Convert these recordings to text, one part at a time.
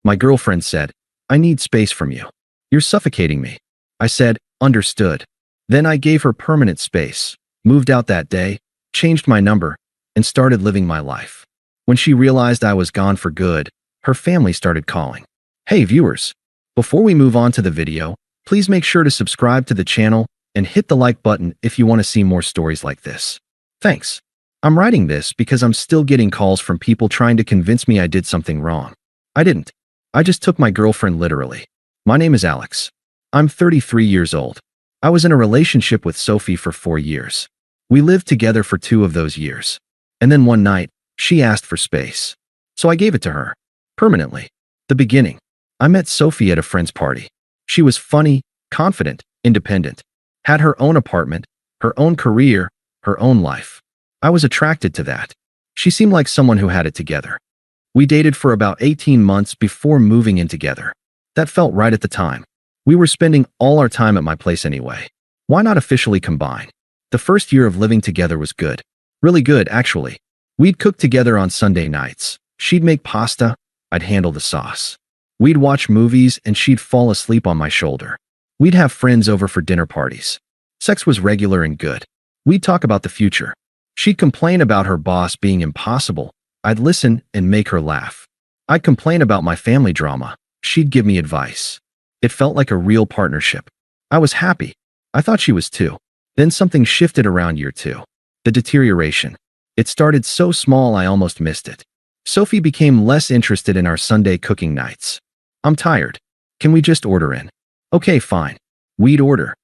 My girlfriend said, "I need space from you. You're suffocating me." I said, "Understood." Then I gave her permanent space, moved out that day, changed my number, and started living my life. When she realized I was gone for good, her family started calling. Hey viewers, before we move on to the video, please make sure to subscribe to the channel and hit the like button if you want to see more stories like this. Thanks. I'm writing this because I'm still getting calls from people trying to convince me I did something wrong. I didn't. I just took my girlfriend literally. My name is Alex. I'm 33 years old. I was in a relationship with Sophie for 4 years. We lived together for 2 of those years. And then one night, she asked for space. So I gave it to her. Permanently. The beginning. I met Sophie at a friend's party. She was funny, confident, independent. Had her own apartment, her own career, her own life. I was attracted to that. She seemed like someone who had it together. We dated for about 18 months before moving in together. That felt right at the time. We were spending all our time at my place anyway. Why not officially combine? The first year of living together was good. Really good, actually. We'd cook together on Sunday nights. She'd make pasta, I'd handle the sauce. We'd watch movies and she'd fall asleep on my shoulder. We'd have friends over for dinner parties. Sex was regular and good. We'd talk about the future. She'd complain about her boss being impossible. I'd listen and make her laugh. I'd complain about my family drama. She'd give me advice. It felt like a real partnership. I was happy. I thought she was too. Then something shifted around year 2. The deterioration. It started so small I almost missed it. Sophie became less interested in our Sunday cooking nights. I'm tired. Can we just order in? Okay, fine. We'd order.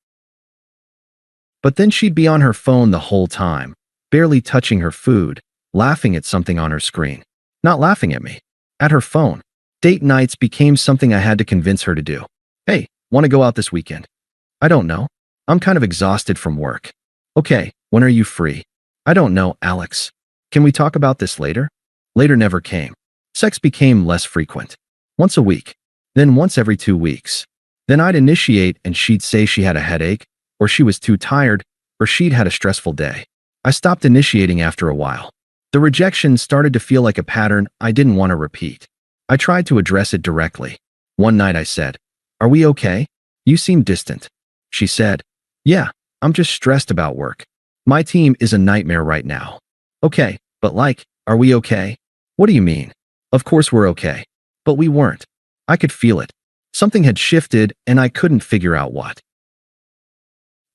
But then she'd be on her phone the whole time, barely touching her food, laughing at something on her screen. Not laughing at me. At her phone. Date nights became something I had to convince her to do. Hey, want to go out this weekend? I don't know. I'm kind of exhausted from work. Okay, when are you free? I don't know, Alex. Can we talk about this later? Later never came. Sex became less frequent. Once a week. Then once every 2 weeks. Then I'd initiate and she'd say she had a headache, or she was too tired, or she'd had a stressful day. I stopped initiating after a while. The rejection started to feel like a pattern I didn't want to repeat. I tried to address it directly. One night I said, "Are we okay? You seem distant." She said, "Yeah, I'm just stressed about work. My team is a nightmare right now." Okay, but like, are we okay? What do you mean? Of course we're okay. But we weren't. I could feel it. Something had shifted and I couldn't figure out what.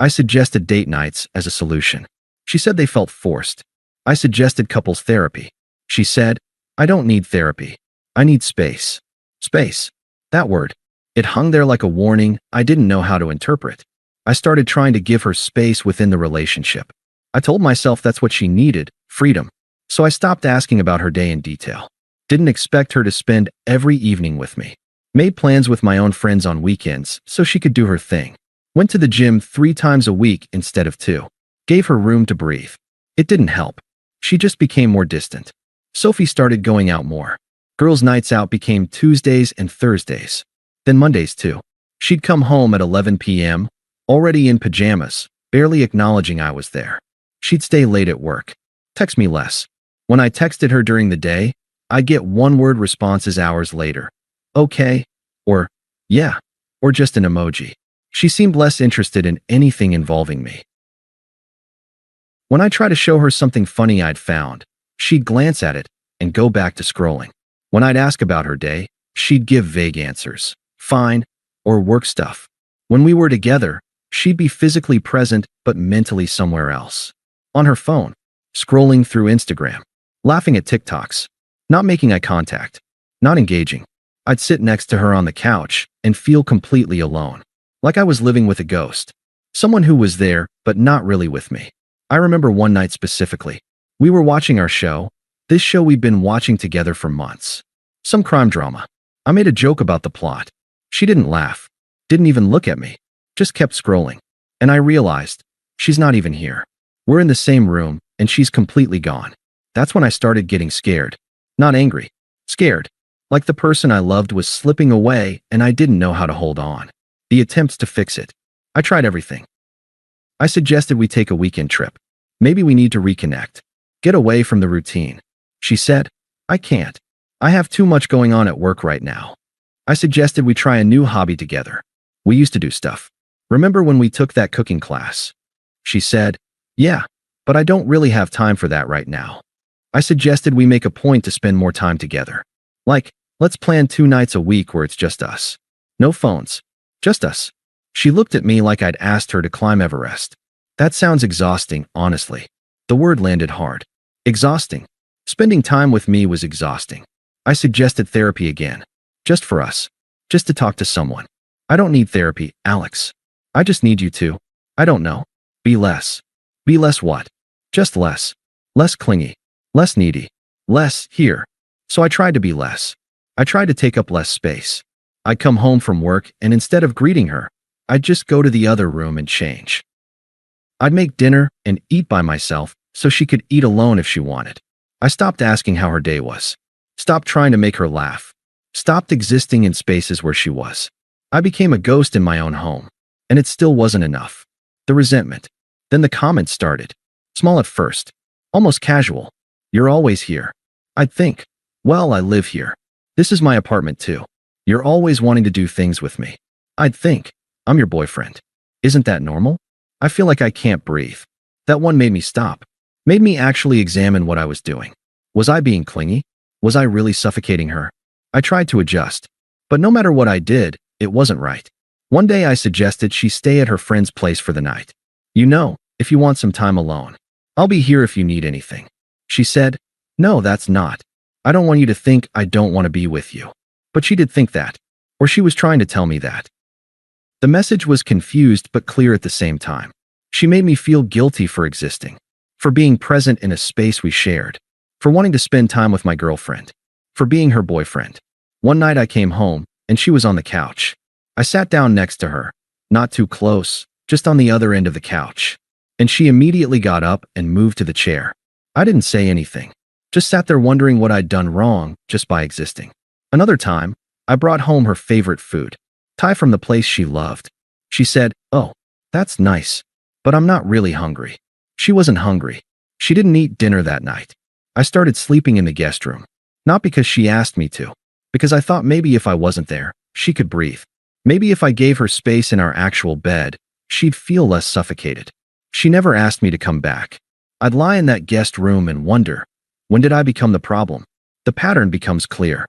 I suggested date nights as a solution. She said they felt forced. I suggested couples therapy. She said, "I don't need therapy. I need space." Space. That word. It hung there like a warning I didn't know how to interpret. I started trying to give her space within the relationship. I told myself that's what she needed, freedom. So I stopped asking about her day in detail. Didn't expect her to spend every evening with me. Made plans with my own friends on weekends so she could do her thing. Went to the gym 3 times a week instead of 2. Gave her room to breathe. It didn't help. She just became more distant. Sophie started going out more. Girls' nights out became Tuesdays and Thursdays. Then Mondays too. She'd come home at 11 p.m., already in pajamas, barely acknowledging I was there. She'd stay late at work. Text me less. When I texted her during the day, I'd get one-word responses hours later. Okay, or yeah, or just an emoji. She seemed less interested in anything involving me. When I tried to show her something funny I'd found, she'd glance at it and go back to scrolling. When I'd ask about her day, she'd give vague answers. Fine, or work stuff. When we were together, she'd be physically present but mentally somewhere else. On her phone, scrolling through Instagram, laughing at TikToks, not making eye contact, not engaging. I'd sit next to her on the couch and feel completely alone. Like I was living with a ghost. Someone who was there, but not really with me. I remember one night specifically. We were watching our show, this show we'd been watching together for months. Some crime drama. I made a joke about the plot. She didn't laugh, didn't even look at me, just kept scrolling. And I realized, she's not even here. We're in the same room, and she's completely gone. That's when I started getting scared. Not angry. Scared. Like the person I loved was slipping away and I didn't know how to hold on. The attempts to fix it. I tried everything. I suggested we take a weekend trip. Maybe we need to reconnect. Get away from the routine. She said, "I can't. I have too much going on at work right now." I suggested we try a new hobby together. We used to do stuff. Remember when we took that cooking class? She said, yeah, but I don't really have time for that right now. I suggested we make a point to spend more time together. Like, let's plan 2 nights a week where it's just us. No phones. Just us. She looked at me like I'd asked her to climb Everest. That sounds exhausting, honestly. The word landed hard. Exhausting. Spending time with me was exhausting. I suggested therapy again. Just for us. Just to talk to someone. I don't need therapy, Alex. I just need you to, I don't know, be less. Be less what? Just less. Less clingy. Less needy. Less here. So I tried to be less. I tried to take up less space. I'd come home from work and instead of greeting her, I'd just go to the other room and change. I'd make dinner and eat by myself so she could eat alone if she wanted. I stopped asking how her day was. Stopped trying to make her laugh. Stopped existing in spaces where she was. I became a ghost in my own home. And it still wasn't enough. The resentment. Then the comments started. Small at first. Almost casual. You're always here. I'd think, well, I live here. This is my apartment too. You're always wanting to do things with me. I'd think, I'm your boyfriend. Isn't that normal? I feel like I can't breathe. That one made me stop. Made me actually examine what I was doing. Was I being clingy? Was I really suffocating her? I tried to adjust. But no matter what I did, it wasn't right. One day I suggested she stay at her friend's place for the night. You know, if you want some time alone. I'll be here if you need anything. She said, no, that's not. I don't want you to think I don't want to be with you. But she did think that. Or she was trying to tell me that. The message was confused but clear at the same time. She made me feel guilty for existing. For being present in a space we shared. For wanting to spend time with my girlfriend. For being her boyfriend. One night I came home, and she was on the couch. I sat down next to her. Not too close, just on the other end of the couch. And she immediately got up and moved to the chair. I didn't say anything. Just sat there wondering what I'd done wrong just by existing. Another time, I brought home her favorite food. Thai from the place she loved. She said, oh, that's nice. But I'm not really hungry. She wasn't hungry. She didn't eat dinner that night. I started sleeping in the guest room. Not because she asked me to. Because I thought maybe if I wasn't there, she could breathe. Maybe if I gave her space in our actual bed, she'd feel less suffocated. She never asked me to come back. I'd lie in that guest room and wonder, when did I become the problem? The pattern becomes clear.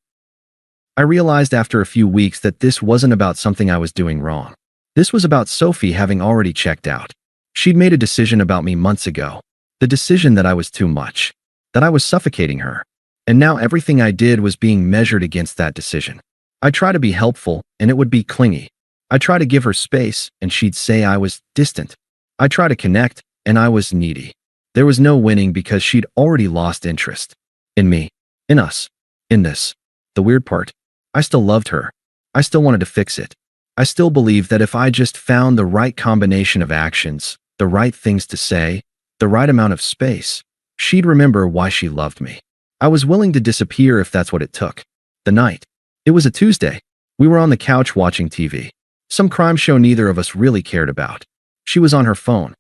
I realized after a few weeks that this wasn't about something I was doing wrong. This was about Sophie having already checked out. She'd made a decision about me months ago. The decision that I was too much. That I was suffocating her. And now everything I did was being measured against that decision. I try to be helpful, and it would be clingy. I try to give her space, and she'd say I was distant. I try to connect, and I was needy. There was no winning because she'd already lost interest. In me. In us. In this. The weird part. I still loved her. I still wanted to fix it. I still believed that if I just found the right combination of actions, the right things to say, the right amount of space, she'd remember why she loved me. I was willing to disappear if that's what it took. The night. It was a Tuesday. We were on the couch watching TV. Some crime show neither of us really cared about. She was on her phone.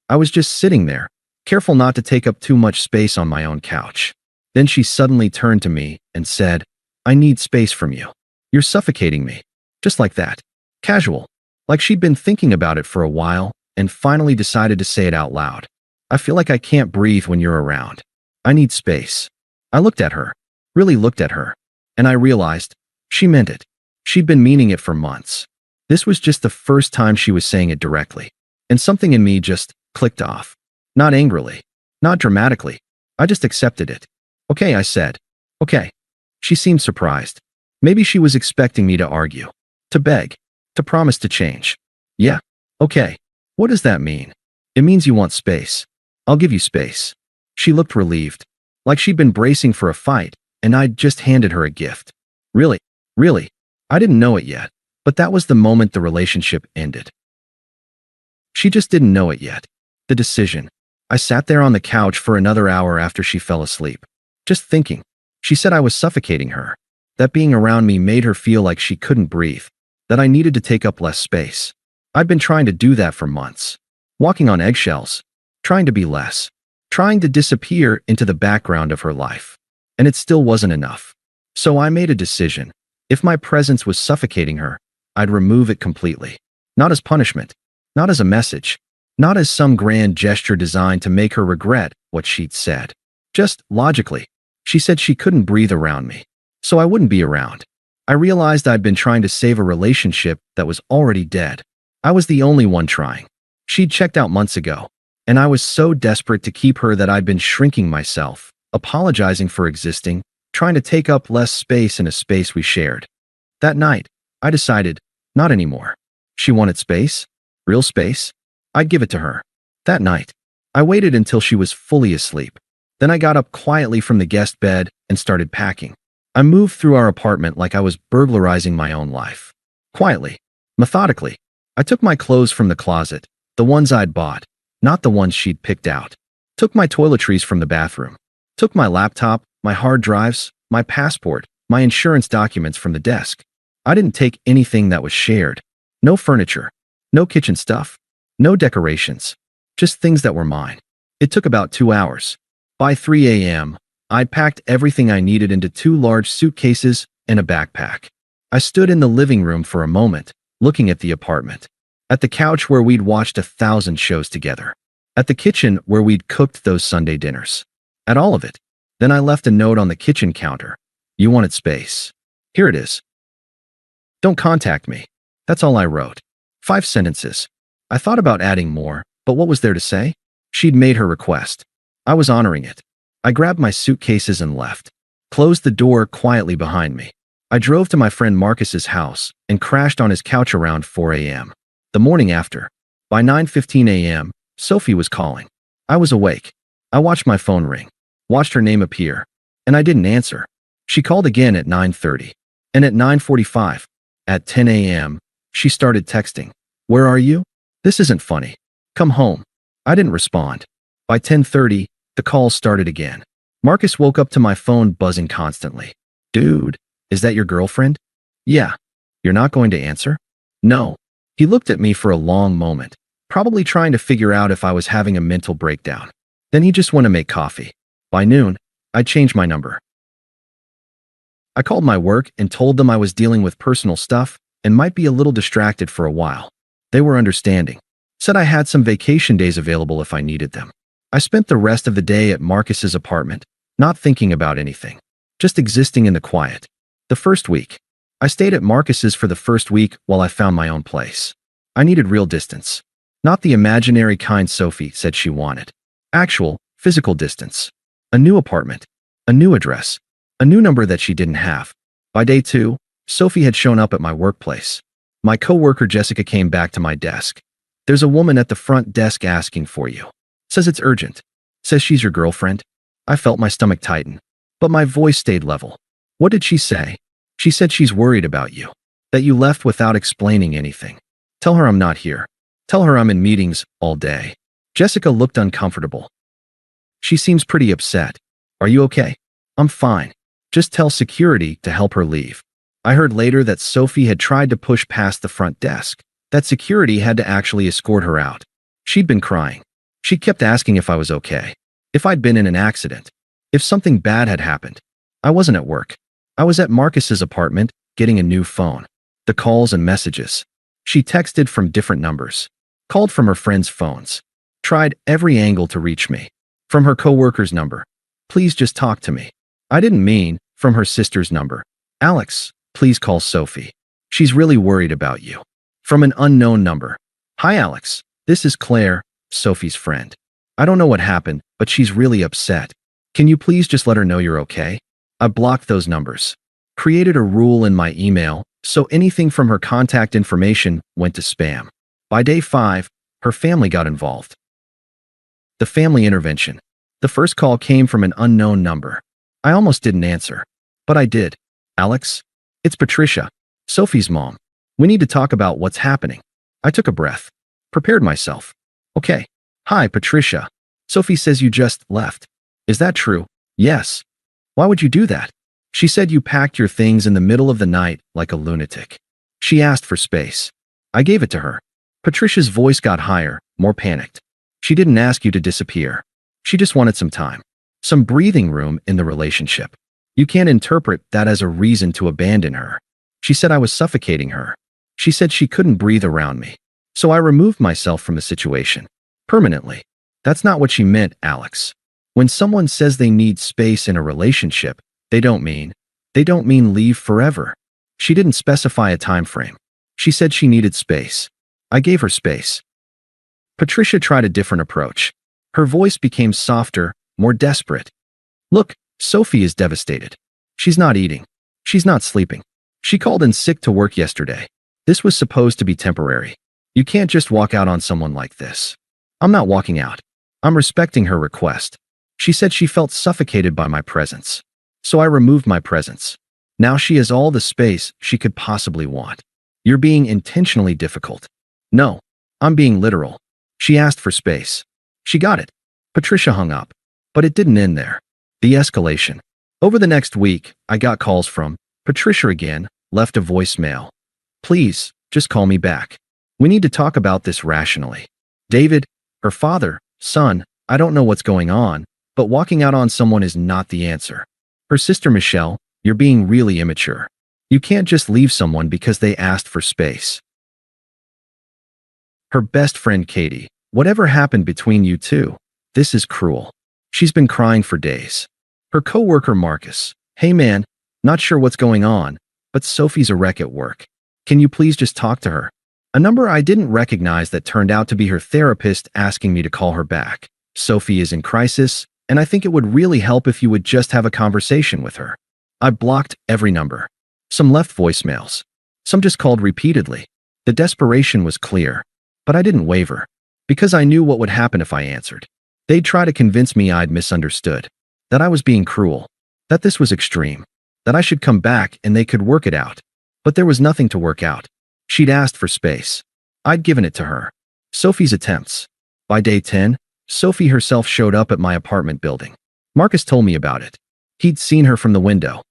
I was just sitting there, careful not to take up too much space on my own couch. Then she suddenly turned to me and said, I need space from you. You're suffocating me. Just like that. Casual. Like she'd been thinking about it for a while and finally decided to say it out loud. I feel like I can't breathe when you're around. I need space. I looked at her. Really looked at her. And I realized, she meant it. She'd been meaning it for months. This was just the first time she was saying it directly. And something in me just clicked off. Not angrily. Not dramatically. I just accepted it. Okay, I said. Okay. She seemed surprised. Maybe she was expecting me to argue. To beg. To promise to change. Yeah. Okay. What does that mean? It means you want space. I'll give you space. She looked relieved. Like she'd been bracing for a fight, and I'd just handed her a gift. Really? Really? I didn't know it yet, but that was the moment the relationship ended. She just didn't know it yet. The decision. I sat there on the couch for another hour after she fell asleep. Just thinking. She said I was suffocating her. That being around me made her feel like she couldn't breathe. That I needed to take up less space. I'd been trying to do that for months. Walking on eggshells. Trying to be less. Trying to disappear into the background of her life. And it still wasn't enough. So I made a decision. If my presence was suffocating her, I'd remove it completely. Not as punishment, not as a message, not as some grand gesture designed to make her regret what she'd said. Just logically. She said she couldn't breathe around me, so I wouldn't be around. I realized I'd been trying to save a relationship that was already dead. I was the only one trying. She'd checked out months ago, and I was so desperate to keep her that I'd been shrinking myself, apologizing for existing, trying to take up less space in a space we shared. That night, I decided, not anymore. She wanted space? Real space? I'd give it to her. That night, I waited until she was fully asleep. Then I got up quietly from the guest bed and started packing. I moved through our apartment like I was burglarizing my own life. Quietly, methodically, I took my clothes from the closet, the ones I'd bought, not the ones she'd picked out. Took my toiletries from the bathroom. Took my laptop, my hard drives, my passport, my insurance documents from the desk. I didn't take anything that was shared. No furniture, no kitchen stuff, no decorations, just things that were mine. It took about 2 hours. By 3 a.m., I'd packed everything I needed into 2 large suitcases and a backpack. I stood in the living room for a moment, looking at the apartment. At the couch where we'd watched 1,000 shows together. At the kitchen where we'd cooked those Sunday dinners. At all of it. Then I left a note on the kitchen counter. You wanted space. Here it is. Don't contact me. That's all I wrote. 5 sentences. I thought about adding more, but what was there to say? She'd made her request. I was honoring it. I grabbed my suitcases and left. Closed the door quietly behind me. I drove to my friend Marcus's house and crashed on his couch around 4 a.m. The morning after. By 9:15 a.m., Sophie was calling. I was awake. I watched my phone ring. Watched her name appear. And I didn't answer. She called again at 9:30. And at 9:45. At 10 a.m., she started texting. Where are you? This isn't funny. Come home. I didn't respond. By 10:30, the call started again. Marcus woke up to my phone buzzing constantly. Dude, is that your girlfriend? Yeah. You're not going to answer? No. He looked at me for a long moment, probably trying to figure out if I was having a mental breakdown. Then he just went to make coffee. By noon, I changed my number. I called my work and told them I was dealing with personal stuff and might be a little distracted for a while. They were understanding. Said I had some vacation days available if I needed them. I spent the rest of the day at Marcus's apartment, not thinking about anything, just existing in the quiet. The first week. I stayed at Marcus's for the first week while I found my own place. I needed real distance. Not the imaginary kind Sophie said she wanted. Actual, physical distance. A new apartment. A new address. A new number that she didn't have. By day 2, Sophie had shown up at my workplace. My coworker Jessica came back to my desk. There's a woman at the front desk asking for you. Says it's urgent. Says she's your girlfriend. I felt my stomach tighten, but my voice stayed level. What did she say? She said she's worried about you. That you left without explaining anything. Tell her I'm not here. Tell her I'm in meetings all day. Jessica looked uncomfortable. She seems pretty upset. Are you okay? I'm fine. Just tell security to help her leave. I heard later that Sophie had tried to push past the front desk. That security had to actually escort her out. She'd been crying. She kept asking if I was okay. If I'd been in an accident. If something bad had happened. I wasn't at work. I was at Marcus's apartment, getting a new phone. The calls and messages. She texted from different numbers. Called from her friends' phones. Tried every angle to reach me. From her coworker's number. Please just talk to me. I didn't mean, from her sister's number. Alex, please call Sophie. She's really worried about you. From an unknown number. Hi Alex, this is Claire, Sophie's friend. I don't know what happened, but she's really upset. Can you please just let her know you're okay? I blocked those numbers. Created a rule in my email, so anything from her contact information went to spam. By day 5, her family got involved. The family intervention. The first call came from an unknown number. I almost didn't answer, but I did. Alex? It's Patricia, Sophie's mom. We need to talk about what's happening. I took a breath. Prepared myself. Okay. Hi, Patricia. Sophie says you just left. Is that true? Yes. Why would you do that? She said you packed your things in the middle of the night like a lunatic. She asked for space. I gave it to her. Patricia's voice got higher, more panicked. She didn't ask you to disappear. She just wanted some time. Some breathing room in the relationship. You can't interpret that as a reason to abandon her. She said I was suffocating her. She said she couldn't breathe around me. So I removed myself from the situation. Permanently. That's not what she meant, Alex. When someone says they need space in a relationship, they don't mean leave forever. She didn't specify a time frame. She said she needed space. I gave her space. Patricia tried a different approach. Her voice became softer, more desperate. Look, Sophie is devastated. She's not eating. She's not sleeping. She called in sick to work yesterday. This was supposed to be temporary. You can't just walk out on someone like this. I'm not walking out. I'm respecting her request. She said she felt suffocated by my presence. So I removed my presence. Now she has all the space she could possibly want. You're being intentionally difficult. No, I'm being literal. She asked for space. She got it. Patricia hung up. But it didn't end there. The escalation. Over the next week, I got calls from Patricia again, left a voicemail. Please, just call me back. We need to talk about this rationally. David, her father, son, I don't know what's going on, but walking out on someone is not the answer. Her sister Michelle, you're being really immature. You can't just leave someone because they asked for space. Her best friend Katie, whatever happened between you two? This is cruel. She's been crying for days. Her coworker Marcus, hey man, not sure what's going on, but Sophie's a wreck at work. Can you please just talk to her? A number I didn't recognize that turned out to be her therapist asking me to call her back. Sophie is in crisis, and I think it would really help if you would just have a conversation with her. I blocked every number. Some left voicemails. Some just called repeatedly. The desperation was clear. But I didn't waver. Because I knew what would happen if I answered. They'd try to convince me I'd misunderstood. That I was being cruel. That this was extreme. That I should come back and they could work it out. But there was nothing to work out. She'd asked for space. I'd given it to her. Sophie's attempts. By day 10, Sophie herself showed up at my apartment building. Marcus told me about it. He'd seen her from the window.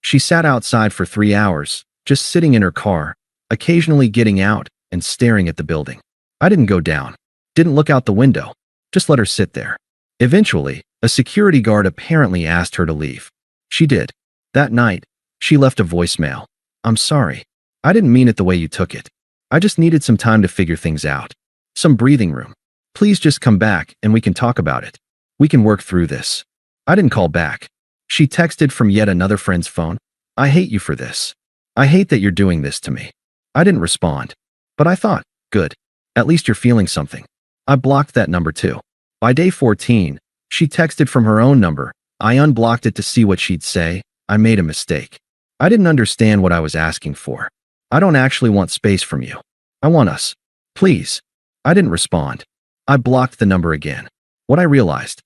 She sat outside for 3 hours, just sitting in her car, occasionally getting out and staring at the building. I didn't go down. Didn't look out the window. Just let her sit there. Eventually, a security guard apparently asked her to leave. She did. That night, she left a voicemail. I'm sorry. I didn't mean it the way you took it. I just needed some time to figure things out. Some breathing room. Please just come back and we can talk about it. We can work through this. I didn't call back. She texted from yet another friend's phone. I hate you for this. I hate that you're doing this to me. I didn't respond. But I thought, good. At least you're feeling something. I blocked that number too. By day 14, she texted from her own number. I unblocked it to see what she'd say. I made a mistake. I didn't understand what I was asking for. I don't actually want space from you. I want us. Please. I didn't respond. I blocked the number again. What I realized.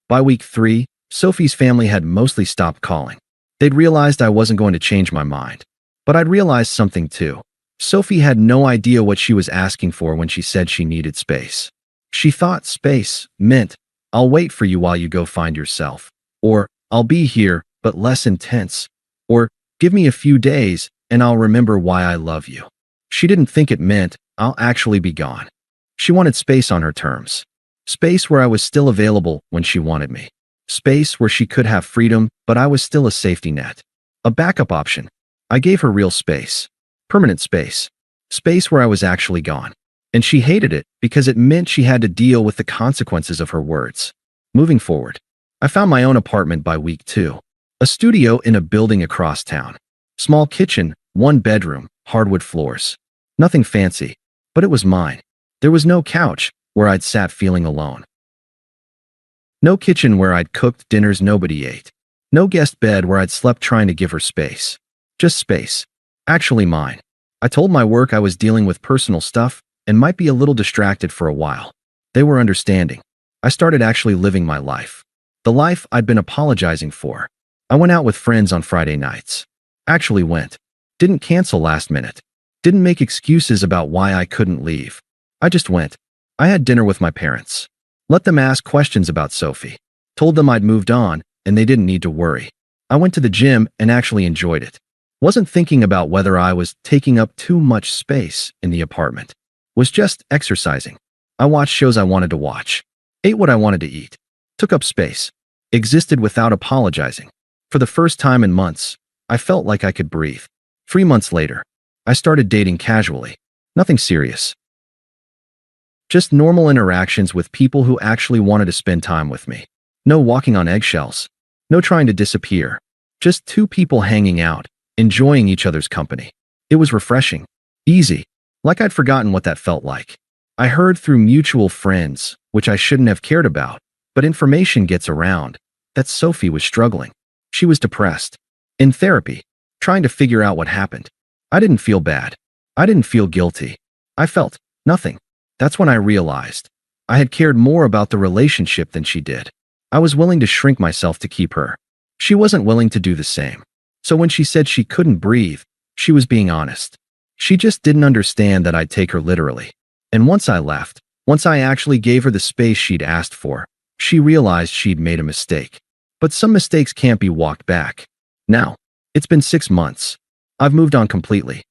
By week 3, Sophie's family had mostly stopped calling. They'd realized I wasn't going to change my mind. But I'd realized something too. Sophie had no idea what she was asking for when she said she needed space. She thought space meant, I'll wait for you while you go find yourself. Or, I'll be here, but less intense. Or, give me a few days, and I'll remember why I love you. She didn't think it meant, I'll actually be gone. She wanted space on her terms. Space where I was still available when she wanted me. Space where she could have freedom, but I was still a safety net. A backup option. I gave her real space. Permanent space. Space where I was actually gone. And she hated it because it meant she had to deal with the consequences of her words. Moving forward, I found my own apartment by week 2. A studio in a building across town. Small kitchen, 1 bedroom, hardwood floors. Nothing fancy, but it was mine. There was no couch where I'd sat feeling alone. No kitchen where I'd cooked dinners nobody ate. No guest bed where I'd slept trying to give her space. Just space. Actually mine. I told my work I was dealing with personal stuff and might be a little distracted for a while. They were understanding. I started actually living my life. The life I'd been apologizing for. I went out with friends on Friday nights. Actually went. Didn't cancel last minute. Didn't make excuses about why I couldn't leave. I just went. I had dinner with my parents. Let them ask questions about Sophie. Told them I'd moved on and they didn't need to worry. I went to the gym and actually enjoyed it. Wasn't thinking about whether I was taking up too much space in the apartment. Was just exercising. I watched shows I wanted to watch. Ate what I wanted to eat. Took up space. Existed without apologizing. For the first time in months, I felt like I could breathe. 3 months later, I started dating casually. Nothing serious. Just normal interactions with people who actually wanted to spend time with me. No walking on eggshells. No trying to disappear. Just two people hanging out, enjoying each other's company. It was refreshing. Easy. Like I'd forgotten what that felt like. I heard through mutual friends, which I shouldn't have cared about, but information gets around, that Sophie was struggling. She was depressed. In therapy. Trying to figure out what happened. I didn't feel bad. I didn't feel guilty. I felt nothing. That's when I realized I had cared more about the relationship than she did. I was willing to shrink myself to keep her. She wasn't willing to do the same. So when she said she couldn't breathe, she was being honest. She just didn't understand that I'd take her literally. And once I left, once I actually gave her the space she'd asked for, she realized she'd made a mistake. But some mistakes can't be walked back. Now, it's been 6 months. I've moved on completely.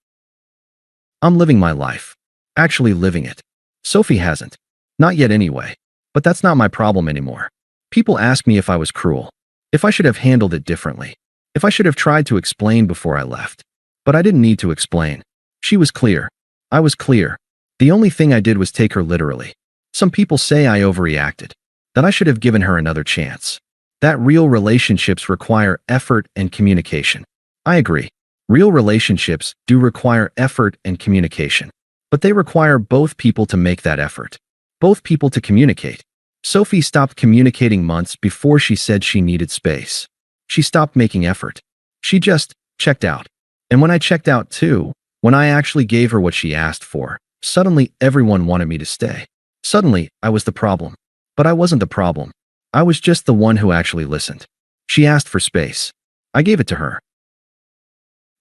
I'm living my life. Actually living it. Sophie hasn't. Not yet anyway. But that's not my problem anymore. People ask me if I was cruel. If I should have handled it differently. If I should have tried to explain before I left. But I didn't need to explain. She was clear. I was clear. The only thing I did was take her literally. Some people say I overreacted. That I should have given her another chance. That real relationships require effort and communication. I agree. Real relationships do require effort and communication. But they require both people to make that effort. Both people to communicate. Sophie stopped communicating months before she said she needed space. She stopped making effort. She just checked out. And when I checked out too, when I actually gave her what she asked for, suddenly everyone wanted me to stay. Suddenly, I was the problem. But I wasn't the problem. I was just the one who actually listened. She asked for space. I gave it to her.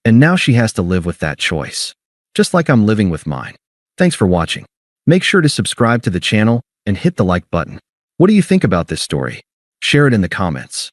And now she has to live with that choice. Just like I'm living with mine. Thanks for watching. Make sure to subscribe to the channel and hit the like button. What do you think about this story? Share it in the comments.